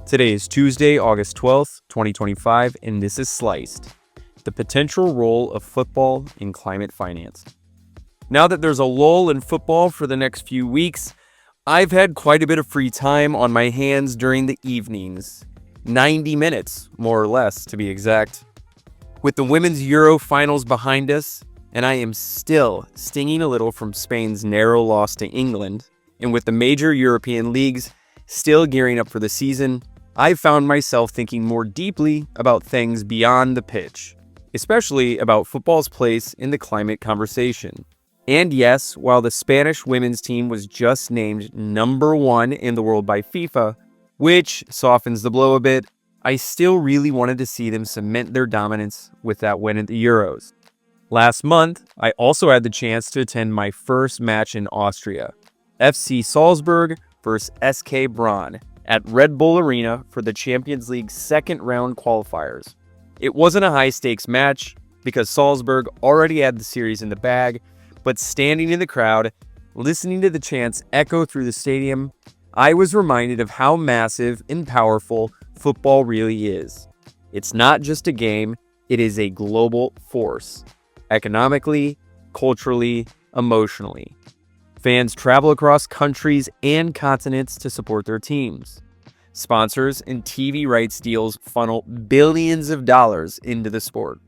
Today is Tuesday, August 12th, 2025, and this is Sliced, the potential role of football in climate finance. Now that there's a lull in football for the next few weeks, I've had quite a bit of free time on my hands during the evenings. 90 minutes, more or less, to be exact. With the Women's Euro finals behind us, and I am still stinging a little from Spain's narrow loss to England, and with the major European leagues still gearing up for the season, I've found myself thinking more deeply about things beyond the pitch, especially about football's place in the climate conversation. And yes, while the Spanish women's team was just named number 1 in the world by FIFA, which softens the blow a bit, I still really wanted to see them cement their dominance with that win at the Euros. Last month, I also had the chance to attend my first match in Austria, FC Salzburg versus SK Braun, at Red Bull Arena for the Champions League second round qualifiers. It wasn't a high-stakes match because Salzburg already had the series in the bag, but standing in the crowd, listening to the chants echo through the stadium, I was reminded of how massive and powerful football really is. It's not just a game, it is a global force, economically, culturally, emotionally. Fans travel across countries and continents to support their teams. Sponsors and TV rights deals funnel billions of dollars into the sport.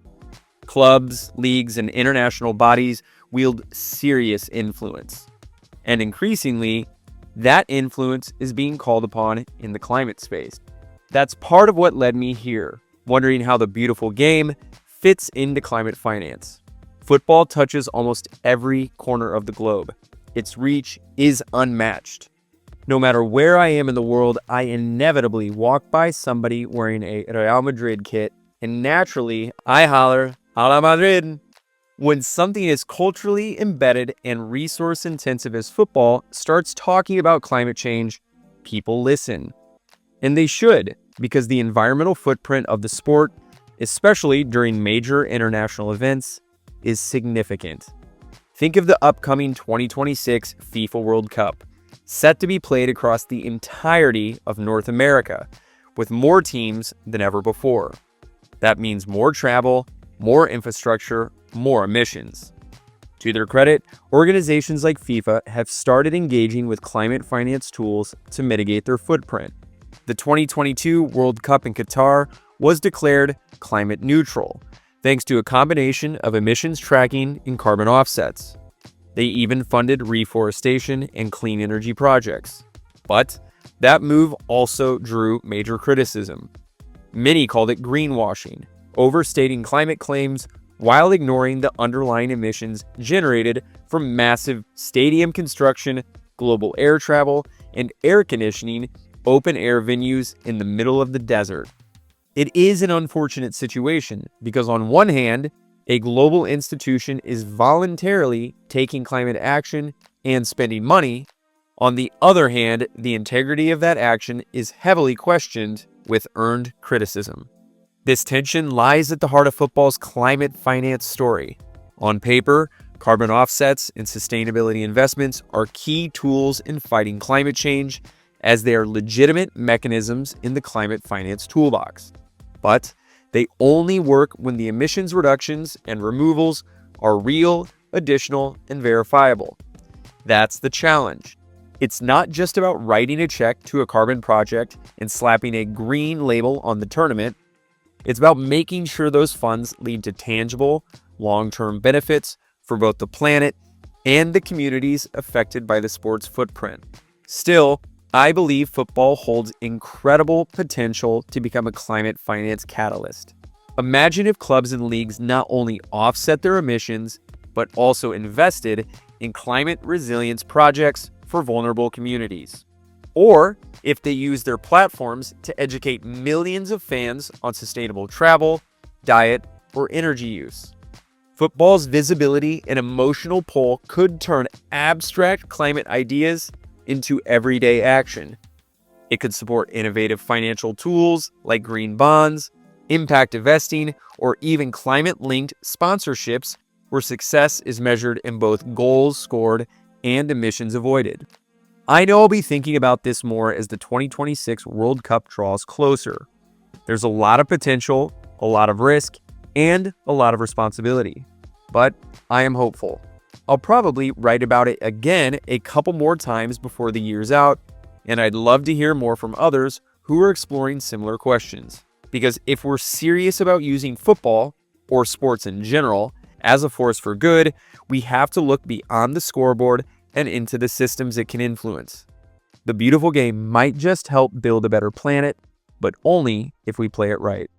Clubs, leagues, and international bodies wield serious influence. And increasingly, that influence is being called upon in the climate space. That's part of what led me here, wondering how the beautiful game fits into climate finance. Football touches almost every corner of the globe. Its reach is unmatched. No matter where I am in the world, I inevitably walk by somebody wearing a Real Madrid kit, and naturally, I holler, "Hala Madrid!" When something as culturally embedded and resource-intensive as football starts talking about climate change, people listen. And they should, because the environmental footprint of the sport, especially during major international events, is significant. Think of the upcoming 2026 FIFA World Cup, set to be played across the entirety of North America, with more teams than ever before. That means more travel, more infrastructure, more emissions. To their credit, organizations like FIFA have started engaging with climate finance tools to mitigate their footprint. The 2022 World Cup in Qatar was declared climate neutral, thanks to a combination of emissions tracking and carbon offsets. They even funded reforestation and clean energy projects. But that move also drew major criticism. Many called it greenwashing, overstating climate claims while ignoring the underlying emissions generated from massive stadium construction, global air travel, and air conditioning open-air venues in the middle of the desert. It is an unfortunate situation because on one hand, a global institution is voluntarily taking climate action and spending money. On the other hand, the integrity of that action is heavily questioned with earned criticism. This tension lies at the heart of football's climate finance story. On paper, carbon offsets and sustainability investments are key tools in fighting climate change, as they are legitimate mechanisms in the climate finance toolbox. But they only work when the emissions reductions and removals are real, additional, and verifiable. That's the challenge. It's not just about writing a check to a carbon project and slapping a green label on the tournament. It's about making sure those funds lead to tangible, long-term benefits for both the planet and the communities affected by the sport's footprint. Still, I believe football holds incredible potential to become a climate finance catalyst. Imagine if clubs and leagues not only offset their emissions, but also invested in climate resilience projects for vulnerable communities. Or if they use their platforms to educate millions of fans on sustainable travel, diet, or energy use. Football's visibility and emotional pull could turn abstract climate ideas into everyday action. It could support innovative financial tools like green bonds, impact investing, or even climate-linked sponsorships where success is measured in both goals scored and emissions avoided. I know I'll be thinking about this more as the 2026 World Cup draws closer. There's a lot of potential, a lot of risk, and a lot of responsibility. But I am hopeful. I'll probably write about it again a couple more times before the year's out, and I'd love to hear more from others who are exploring similar questions. Because if we're serious about using football, or sports in general, as a force for good, we have to look beyond the scoreboard and into the systems it can influence. The beautiful game might just help build a better planet, but only if we play it right.